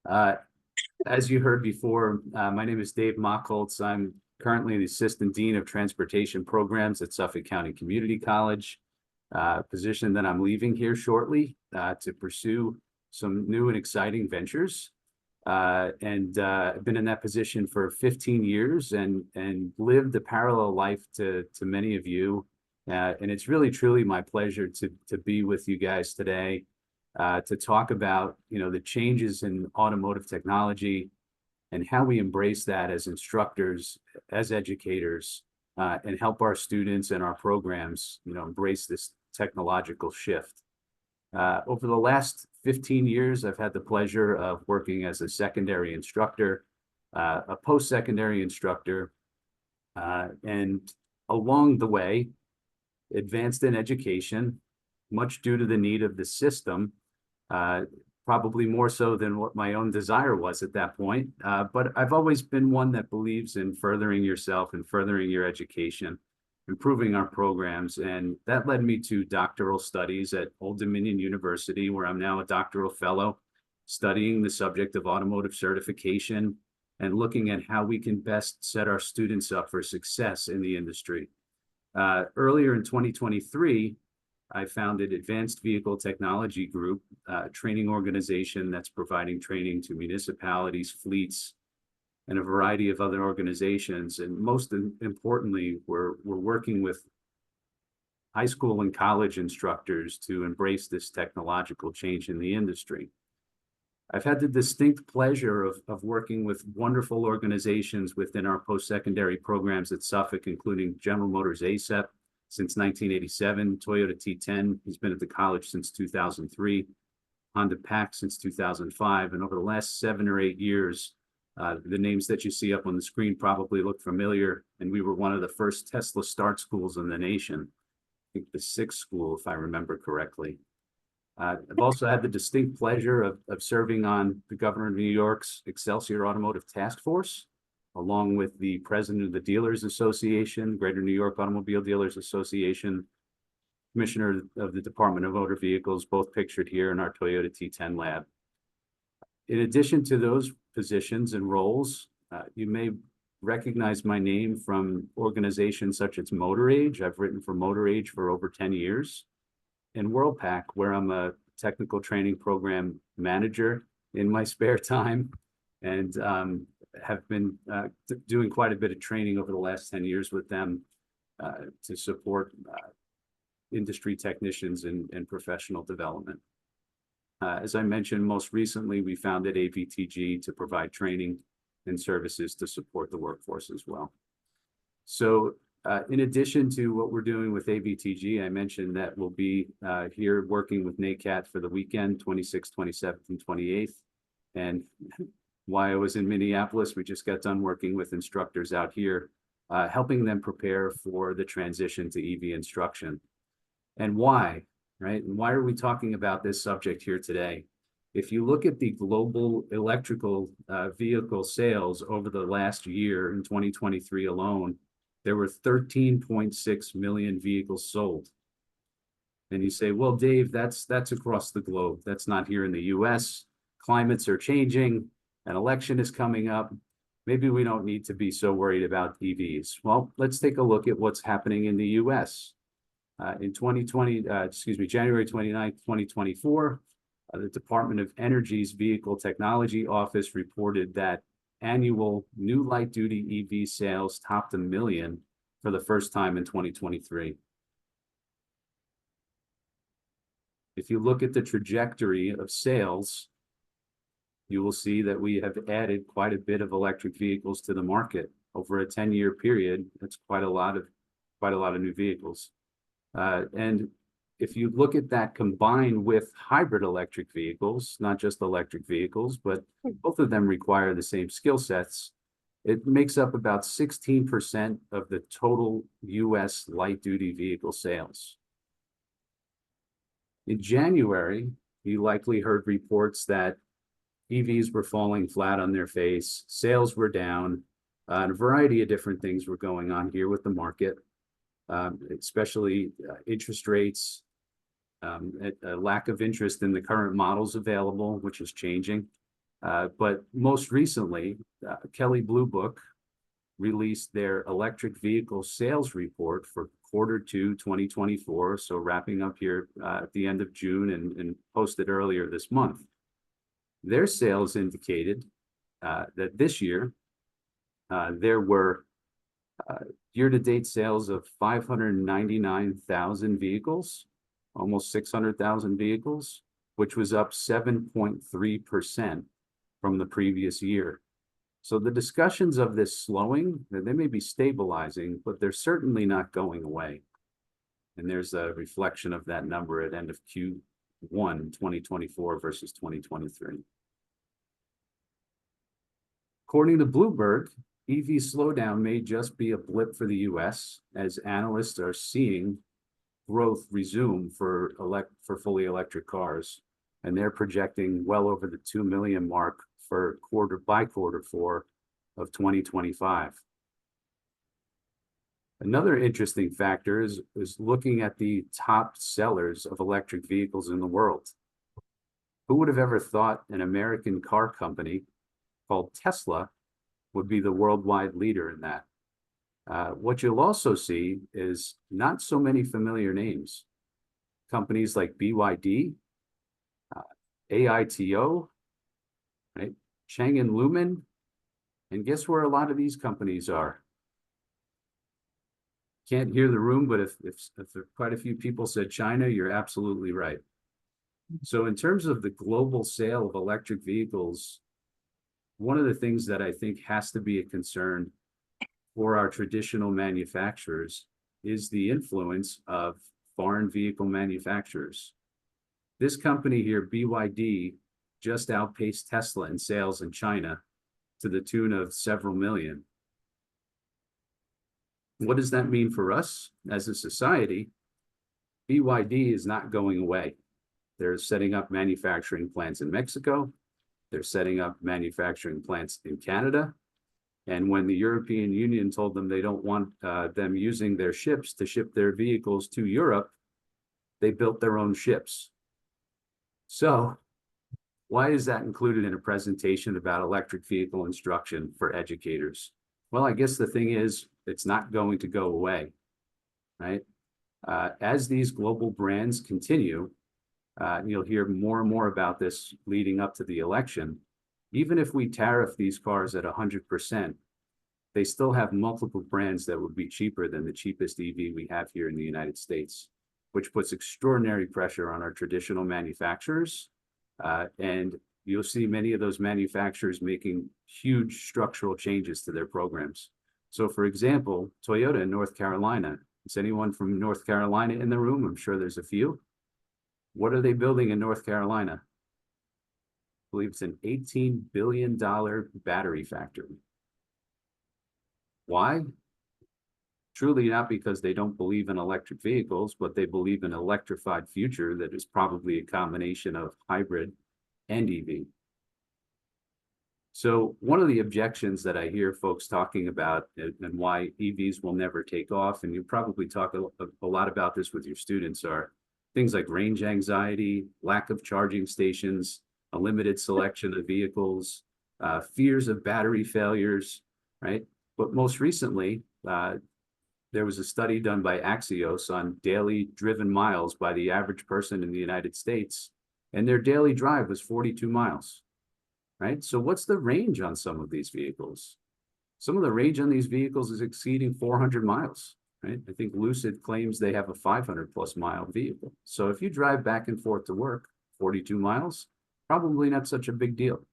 Uh, as you heard before, my name is Dave Macholz. I'm currently the Assistant Dean of Transportation Programs at Suffolk County Community College, position that I'm leaving here shortly to pursue some new and exciting ventures. I've been in that position for 15 years and lived a parallel life to many of you. And it's really, truly my pleasure to be with you guys today to talk about, the changes in automotive technology and how we embrace that as instructors, as educators, and help our students and our programs, embrace this technological shift. Over the last 15 years, I've had the pleasure of working as a secondary instructor, a post-secondary instructor, and along the way, advanced in education, much due to the need of the system, probably more so than what my own desire was at that point. But I've always been one that believes in furthering yourself and furthering your education, improving our programs. And that led me to doctoral studies at Old Dominion University, where I'm now a doctoral fellow, studying the subject of automotive certification and looking at how we can best set our students up for success in the industry. Earlier in 2023, I founded Advanced Vehicle Technology Group, a training organization that's providing training to municipalities, fleets, and a variety of other organizations. And most importantly, we're working with high school and college instructors to embrace this technological change in the industry. I've had the distinct pleasure of working with wonderful organizations within our post-secondary programs at Suffolk, including General Motors ASEP since 1987, Toyota T10, he's been at the college since 2003, Honda PAC since 2005, and over the last 7 or 8 years, the names that you see up on the screen probably look familiar, and we were one of the first Tesla start schools in the nation. I think the 6th school, if I remember correctly. I've also had the distinct pleasure of serving on the Governor of New York's Excelsior Automotive Task Force, along with the president of the Dealers Association, Greater New York Automobile Dealers Association, commissioner of the Department of Motor Vehicles, both pictured here in our Toyota T10 lab. In addition to those positions and roles, you may recognize my name from organizations such as Motor Age. I've written for Motor Age for over 10 years. And WorldPAC, where I'm a technical training program manager in my spare time, and have been doing quite a bit of training over the last 10 years with them to support industry technicians and professional development. As I mentioned, most recently, we founded AVTG to provide training and services to support the workforce as well. So in addition to what we're doing with AVTG, I mentioned that we'll be here working with NACAT for the weekend, 26th, 27th, and 28th. And while I was in Minneapolis, we just got done working with instructors out here, helping them prepare for the transition to EV instruction. And why, right? And why are we talking about this subject here today? If you look at the global electrical vehicle sales over the last year in 2023 alone, there were 13.6 million vehicles sold. And you say, well, Dave, that's across the globe. That's not here in the US. Climates are changing. An election is coming up. Maybe we don't need to be so worried about EVs. Well, let's take a look at what's happening in the US. In January 29th, 2024, the Department of Energy's Vehicle Technology Office reported that annual new light-duty EV sales topped 1 million for the first time in 2023. If you look at the trajectory of sales, you will see that we have added quite a bit of electric vehicles to the market over a 10-year period. That's quite a lot of new vehicles. And if you look at that combined with hybrid electric vehicles, not just electric vehicles, but both of them require the same skill sets, it makes up about 16% of the total US light-duty vehicle sales. In January, you likely heard reports that EVs were falling flat on their face, sales were down, and a variety of different things were going on here with the market, especially interest rates, a lack of interest in the current models available, which is changing, But most recently, Kelley Blue Book released their electric vehicle sales report for Q2 2024, so wrapping up here at the end of June and posted earlier this month. Their sales indicated that this year there were year-to-date sales of 599,000 vehicles, almost 600,000 vehicles, which was up 7.3% from the previous year. So the discussions of this slowing, they may be stabilizing, but they're certainly not going away. And there's a reflection of that number at end of Q1 2024 versus 2023. According to Bloomberg, EV slowdown may just be a blip for the US, as analysts are seeing growth resume for fully electric cars, and they're projecting well over the 2 million mark for Q4 of 2025. Another interesting factor is looking at the top sellers of electric vehicles in the world. Who would have ever thought an American car company called Tesla would be the worldwide leader in that? What you'll also see is not so many familiar names. Companies like BYD, AITO, right? Chang and Lumen, and guess where a lot of these companies are? Can't hear the room, but if quite a few people said China, you're absolutely right. So in terms of the global sale of electric vehicles, one of the things that I think has to be a concern for our traditional manufacturers is the influence of foreign vehicle manufacturers. This company here, BYD, just outpaced Tesla in sales in China to the tune of several million. What does that mean for us as a society? BYD is not going away. They're setting up manufacturing plants in Mexico. They're setting up manufacturing plants in Canada. And when the European Union told them they don't want them using their ships to ship their vehicles to Europe, they built their own ships. So why is that included in a presentation about electric vehicle instruction for educators? Well, I guess the thing is, it's not going to go away, right? As these global brands continue, you'll hear more and more about this leading up to the election. Even if we tariff these cars at 100%, they still have multiple brands that would be cheaper than the cheapest EV we have here in the United States, which puts extraordinary pressure on our traditional manufacturers. And you'll see many of those manufacturers making huge structural changes to their programs. So for example, Toyota in North Carolina. Is anyone from North Carolina in the room? I'm sure there's a few. What are they building in North Carolina? I believe it's an $18 billion battery factory. Why? Truly not because they don't believe in electric vehicles, but they believe in an electrified future that is probably a combination of hybrid and EV. So one of the objections that I hear folks talking about and why EVs will never take off, and you probably talk a lot about this with your students, are things like range anxiety, lack of charging stations, a limited selection of vehicles, fears of battery failures, right? But most recently, there was a study done by Axios on daily driven miles by the average person in the United States, and their daily drive was 42 miles, right? So what's the range on some of these vehicles? Some of the range on these vehicles is exceeding 400 miles, right? I think Lucid claims they have a 500+ mile vehicle. So if you drive back and forth to work, 42 miles, probably not such a big deal,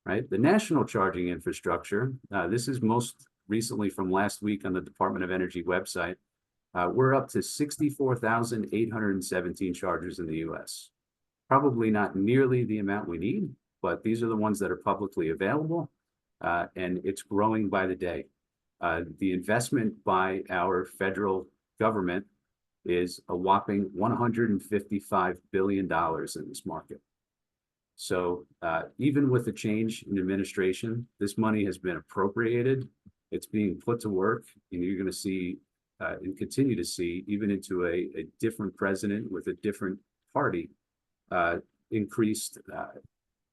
right? The national charging infrastructure, this is most recently from last week on the Department of Energy website, we're up to 64,817 chargers in the US. Probably not nearly the amount we need, but these are the ones that are publicly available, and it's growing by the day. The investment by our federal government is a whopping $155 billion in this market. So even with the change in administration, this money has been appropriated. It's being put to work, and you're going to see and continue to see, even into a different president with a different party, increased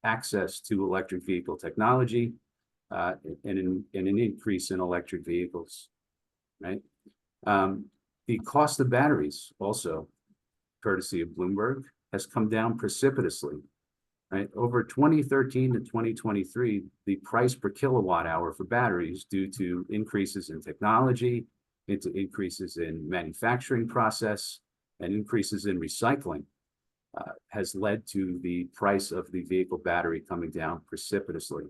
access to electric vehicle technology, and an increase in electric vehicles, right? The cost of batteries also, courtesy of Bloomberg, has come down precipitously, right? Over 2013 to 2023, the price per kilowatt hour for batteries, due to increases in technology, into increases in manufacturing process, and increases in recycling, has led to the price of the vehicle battery coming down precipitously.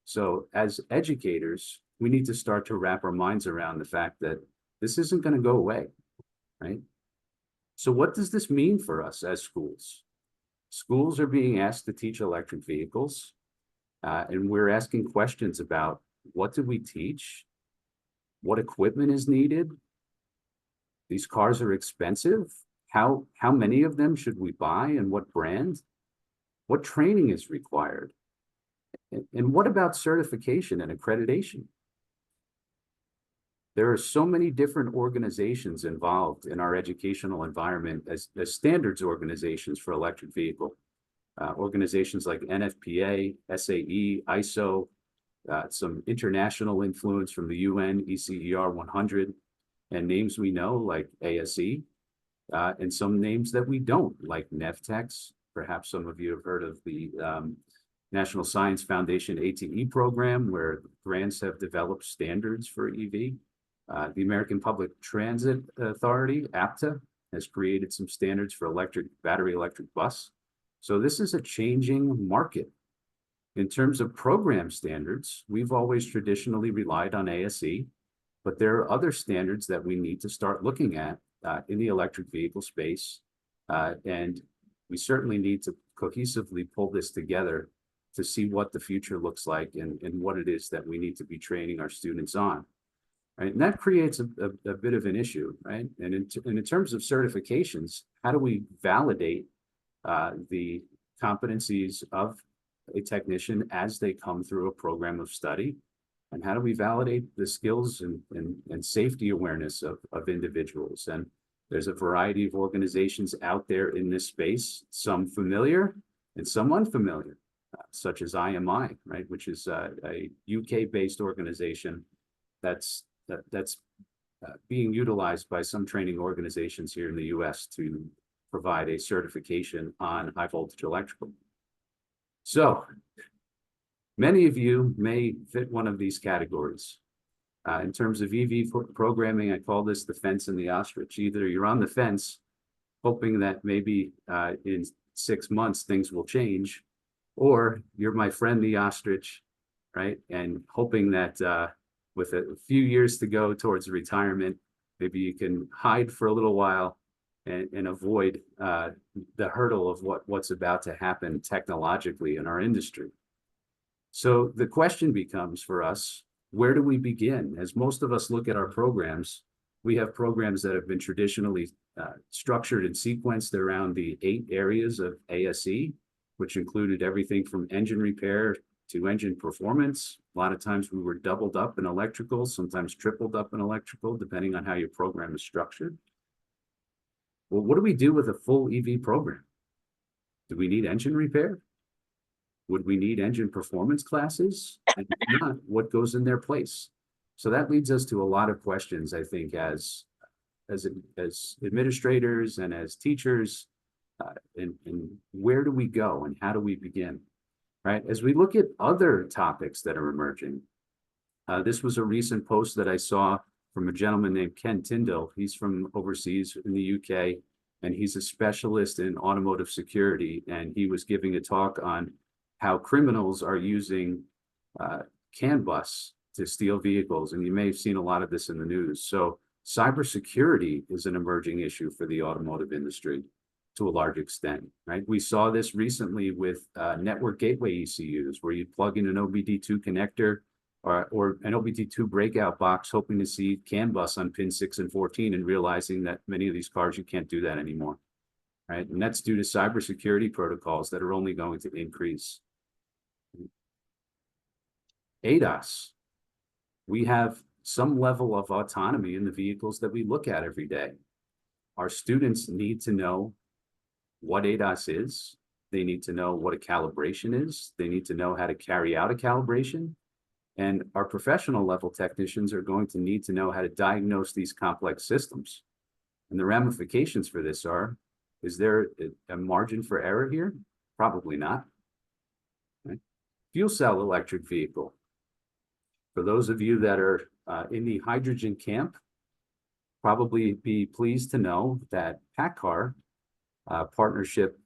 So as educators, we need to start to wrap our minds around the fact that this isn't going to go away, right? So what does this mean for us as schools? Schools are being asked to teach electric vehicles, and we're asking questions about what do we teach? What equipment is needed? These cars are expensive. How many of them should we buy, and what brand? What training is required? And what about certification and accreditation? There are so many different organizations involved in our educational environment as standards organizations for electric vehicle. Organizations like NFPA, SAE, ISO, some international influence from the UN, ECER 100, and names we know like ASE, and some names that we don't, like NEVTEX. Perhaps some of you have heard of the National Science Foundation ATE program, where grants have developed standards for EV. The American Public Transit Authority, APTA, has created some standards for battery electric bus. So this is a changing market. In terms of program standards, we've always traditionally relied on ASE, but there are other standards that we need to start looking at in the electric vehicle space. And we certainly need to cohesively pull this together to see what the future looks like and what it is that we need to be training our students on. Right? And that creates a bit of an issue, right? And in terms of certifications, how do we validate the competencies of a technician as they come through a program of study? And how do we validate the skills and safety awareness of individuals? And there's a variety of organizations out there in this space, some familiar and some unfamiliar, such as IMI, right, which is a UK-based organization that's being utilized by some training organizations here in the US to provide a certification on high voltage electrical. So many of you may fit one of these categories. In terms of EV programming, I call this the fence and the ostrich. Either you're on the fence, hoping that maybe in 6 months things will change, or you're my friend, the ostrich, right? And hoping that with a few years to go towards retirement, maybe you can hide for a little while and avoid the hurdle of what's about to happen technologically in our industry. So the question becomes for us, where do we begin? As most of us look at our programs, we have programs that have been traditionally structured and sequenced around the 8 areas of ASE, which included everything from engine repair to engine performance. A lot of times we were doubled up in electrical, sometimes tripled up in electrical, depending on how your program is structured. Well, what do we do with a full EV program? Do we need engine repair? Would we need engine performance classes? And if not, what goes in their place? So that leads us to a lot of questions, I think, as administrators and as teachers, and where do we go and how do we begin, right? As we look at other topics that are emerging, this was a recent post that I saw from a gentleman named Ken Tyndall. He's from overseas in the UK, and he's a specialist in automotive security. And he was giving a talk on how criminals are using CAN bus to steal vehicles. And you may have seen a lot of this in the news. So cybersecurity is an emerging issue for the automotive industry to a large extent, right? We saw this recently with network gateway ECUs, where you plug in an OBD2 connector or an OBD2 breakout box, hoping to see CAN bus on pin 6 and 14, and realizing that many of these cars, you can't do that anymore, right? And that's due to cybersecurity protocols that are only going to increase. ADAS. We have some level of autonomy in the vehicles that we look at every day. Our students need to know what ADAS is, They need to know what a calibration is. They need to know how to carry out a calibration. And our professional level technicians are going to need to know how to diagnose these complex systems. And the ramifications for this are, is there a margin for error here? Probably not. Right? Fuel cell electric vehicle. For those of you that are in the hydrogen camp, probably be pleased to know that PACCAR, partnership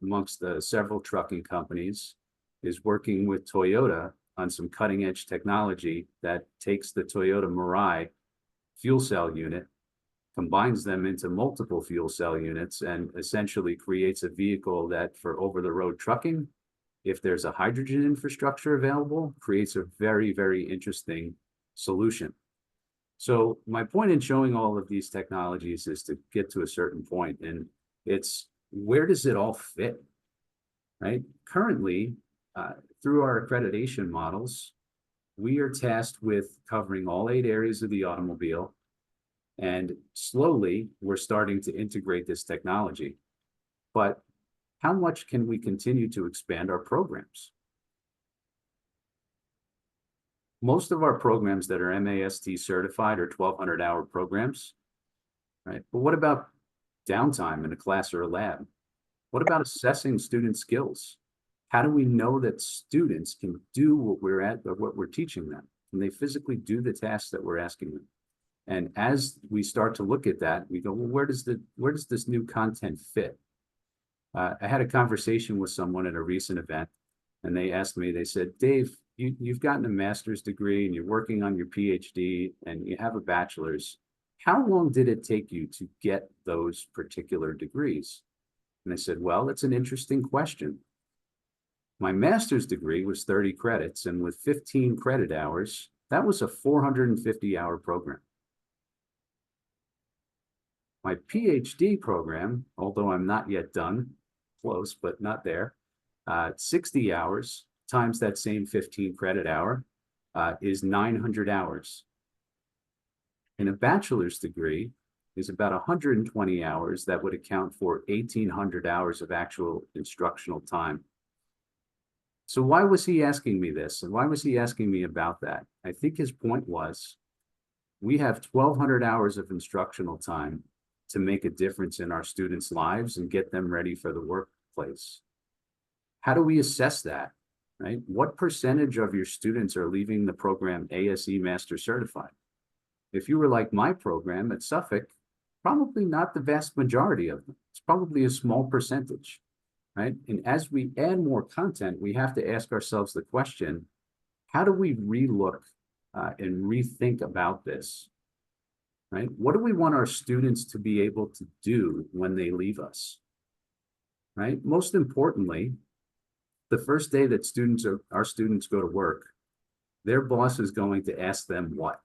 amongst the several trucking companies, is working with Toyota on some cutting edge technology that takes the Toyota Mirai fuel cell unit, combines them into multiple fuel cell units, and essentially creates a vehicle that for over the road trucking, if there's a hydrogen infrastructure available, creates a very, very interesting solution. So my point in showing all of these technologies is to get to a certain point, and it's where does it all fit, right? Currently, through our accreditation models, we are tasked with covering all 8 areas of the automobile, and slowly we're starting to integrate this technology. But how much can we continue to expand our programs? Most of our programs that are MAST certified are 1,200-hour programs, right? But what about downtime in a class or a lab? What about assessing student skills? How do we know that students can do what we're teaching them? Can they physically do the tasks that we're asking them? And as we start to look at that, we go, well, where does this new content fit? I had a conversation with someone at a recent event, and they asked me, they said, Dave, you've gotten a master's degree and you're working on your PhD and you have a bachelor's. How long did it take you to get those particular degrees? And I said, well, that's an interesting question. My master's degree was 30 credits, and with 15 credit hours, that was a 450-hour program. My PhD program, although I'm not yet done, close, but not there, 60 hours times that same 15 credit hour is 900 hours. And a bachelor's degree is about 120 hours that would account for 1,800 hours of actual instructional time. So why was he asking me this? And why was he asking me about that? I think his point was, we have 1,200 hours of instructional time to make a difference in our students' lives and get them ready for the workplace. How do we assess that, right? What percentage of your students are leaving the program ASE Master Certified? If you were like my program at Suffolk, probably not the vast majority of them. It's probably a small percentage. Right? And as we add more content, we have to ask ourselves the question, how do we relook and rethink about this? Right? What do we want our students to be able to do when they leave us? Right? Most importantly, the first day that our students go to work, their boss is going to ask them what?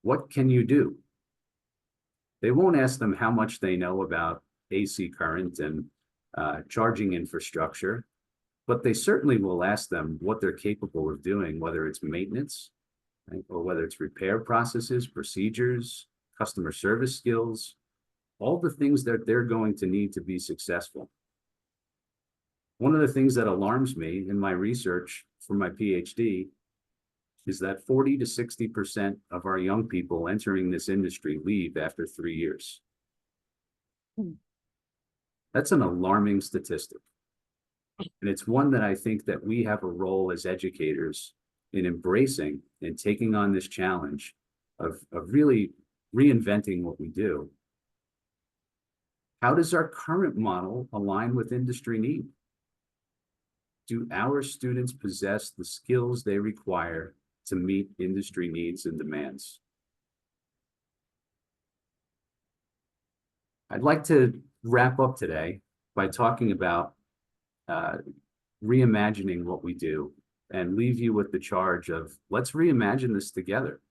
What can you do? They won't ask them how much they know about AC current and charging infrastructure, but they certainly will ask them what they're capable of doing, whether it's maintenance, right, or whether it's repair processes, procedures, customer service skills, all the things that they're going to need to be successful. One of the things that alarms me in my research for my PhD is that 40 to 60% of our young people entering this industry leave after 3 years. That's an alarming statistic. And it's one that I think that we have a role as educators in embracing and taking on this challenge of really reinventing what we do. How does our current model align with industry need? Do our students possess the skills they require to meet industry needs and demands? I'd like to wrap up today by talking about reimagining what we do and leave you with the charge of, let's reimagine this together.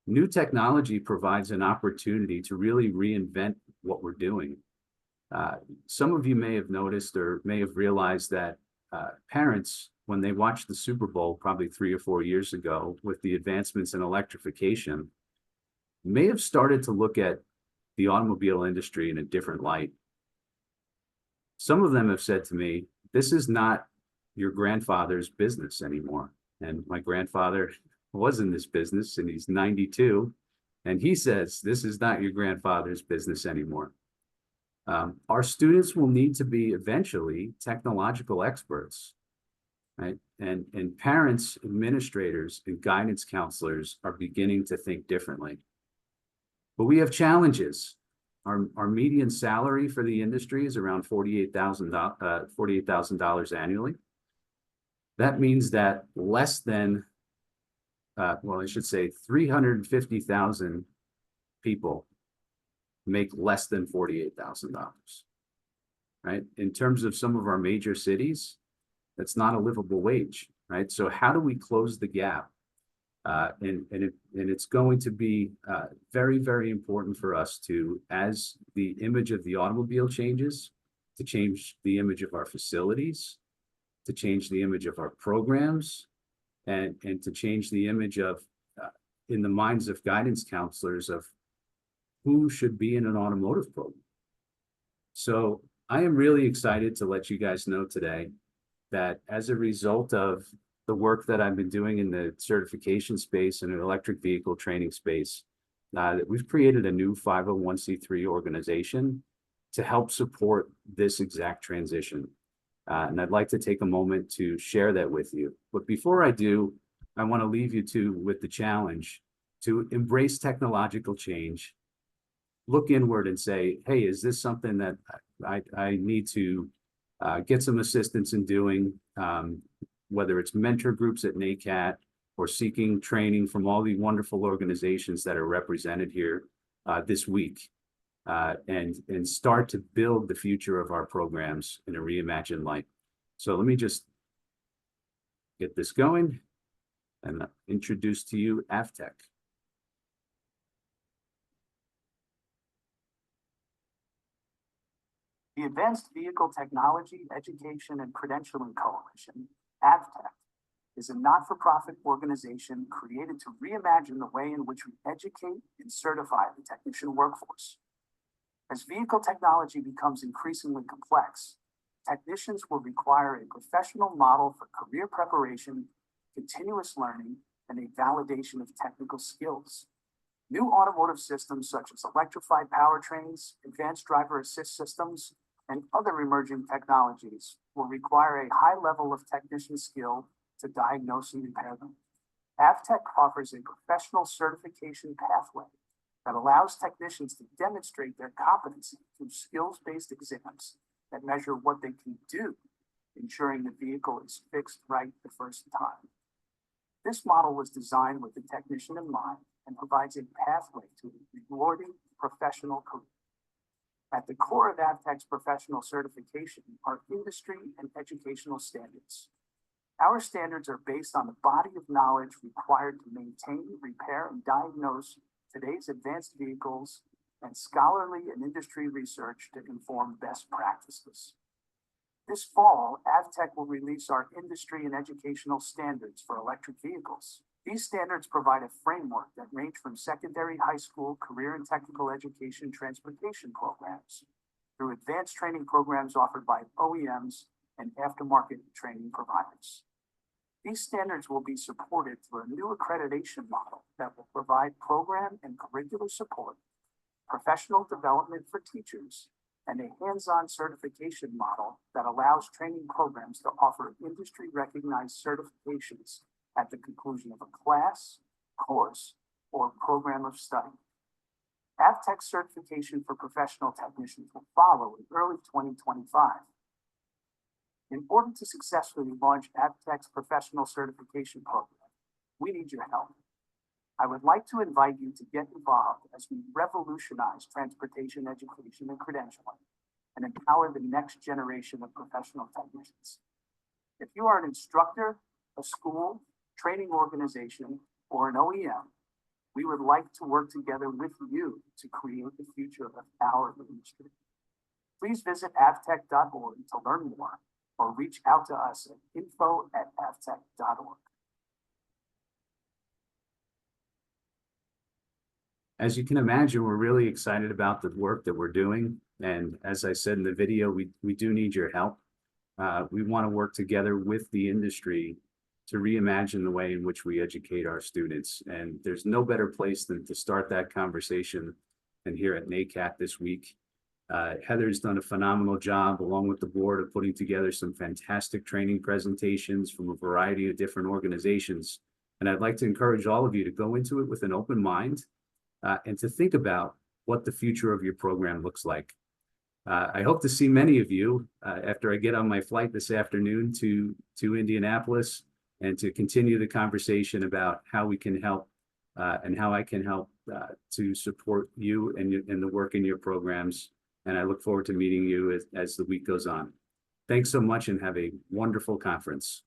New technology provides an opportunity to really reinvent what we're doing. Some of you may have noticed or may have realized that parents, when they watched the Super Bowl probably 3 or 4 years ago with the advancements in electrification, may have started to look at the automobile industry in a different light. Some of them have said to me, this is not your grandfather's business anymore. And my grandfather was in this business and he's 92. And he says, this is not your grandfather's business anymore. Our students will need to be eventually technological experts, right? And parents, administrators, and guidance counselors are beginning to think differently. But we have challenges. Our median salary for the industry is around $48,000 annually. That means that less than, well, I should say 350,000 people make less than $48,000, right? In terms of some of our major cities, that's not a livable wage, right? So how do we close the gap? And it's going to be very, very important for us to, as the image of the automobile changes, to change the image of our facilities, to change the image of our programs, and to change the image of, in the minds of guidance counselors, of who should be in an automotive program. So I am really excited to let you guys know today that as a result of the work that I've been doing in the certification space and an electric vehicle training space, that we've created a new 501c3 organization to help support this exact transition. And I'd like to take a moment to share that with you. But before I do, I want to leave you with the challenge to embrace technological change, look inward and say, hey, is this something that I need to get some assistance in doing? Whether it's mentor groups at NACAT or seeking training from all the wonderful organizations that are represented here this week, and start to build the future of our programs in a reimagined light. So let me just get this going and introduce to you AVTEC. The Advanced Vehicle Technology, Education, and Credentialing Coalition, AVTEC, is a not-for-profit organization created to reimagine the way in which we educate and certify the technician workforce. As vehicle technology becomes increasingly complex, technicians will require a professional model for career preparation, continuous learning, and a validation of technical skills. New automotive systems such as electrified powertrains, advanced driver assist systems, and other emerging technologies will require a high level of technician skill to diagnose and repair them. AVTEC offers a professional certification pathway that allows technicians to demonstrate their competency through skills-based exams that measure what they can do, ensuring the vehicle is fixed right the first time. This model was designed with the technician in mind and provides a pathway to a rewarding professional career. At the core of AVTEC's professional certification are industry and educational standards. Our standards are based on the body of knowledge required to maintain, repair, and diagnose today's advanced vehicles and scholarly and industry research to inform best practices. This fall, AVTEC will release our industry and educational standards for electric vehicles. These standards provide a framework that range from secondary, high school, career and technical education transportation programs through advanced training programs offered by OEMs and aftermarket training providers. These standards will be supported through a new accreditation model that will provide program and curricular support, professional development for teachers, and a hands-on certification model that allows training programs to offer industry-recognized certifications at the conclusion of a class, course, or program of study. AVTEC certification for professional technicians will follow in early 2025. In order to successfully launch AVTEC's professional certification program, we need your help. I would like to invite you to get involved as we revolutionize transportation education and credentialing and empower the next generation of professional technicians. If you are an instructor, a school, training organization, or an OEM, we would like to work together with you to create the future of our industry. Please visit avtech.org to learn more or reach out to us at info@avtech.org. As you can imagine, we're really excited about the work that we're doing. And as I said in the video, we do need your help. We want to work together with the industry to reimagine the way in which we educate our students. And there's no better place than to start that conversation than here at NACAT this week. Heather's done a phenomenal job along with the board of putting together some fantastic training presentations from a variety of different organizations. And I'd like to encourage all of you to go into it with an open mind and to think about what the future of your program looks like. I hope to see many of you after I get on my flight this afternoon to Indianapolis, and to continue the conversation about how we can help and how I can help to support you and the work in your programs. And I look forward to meeting you as the week goes on. Thanks so much and have a wonderful conference.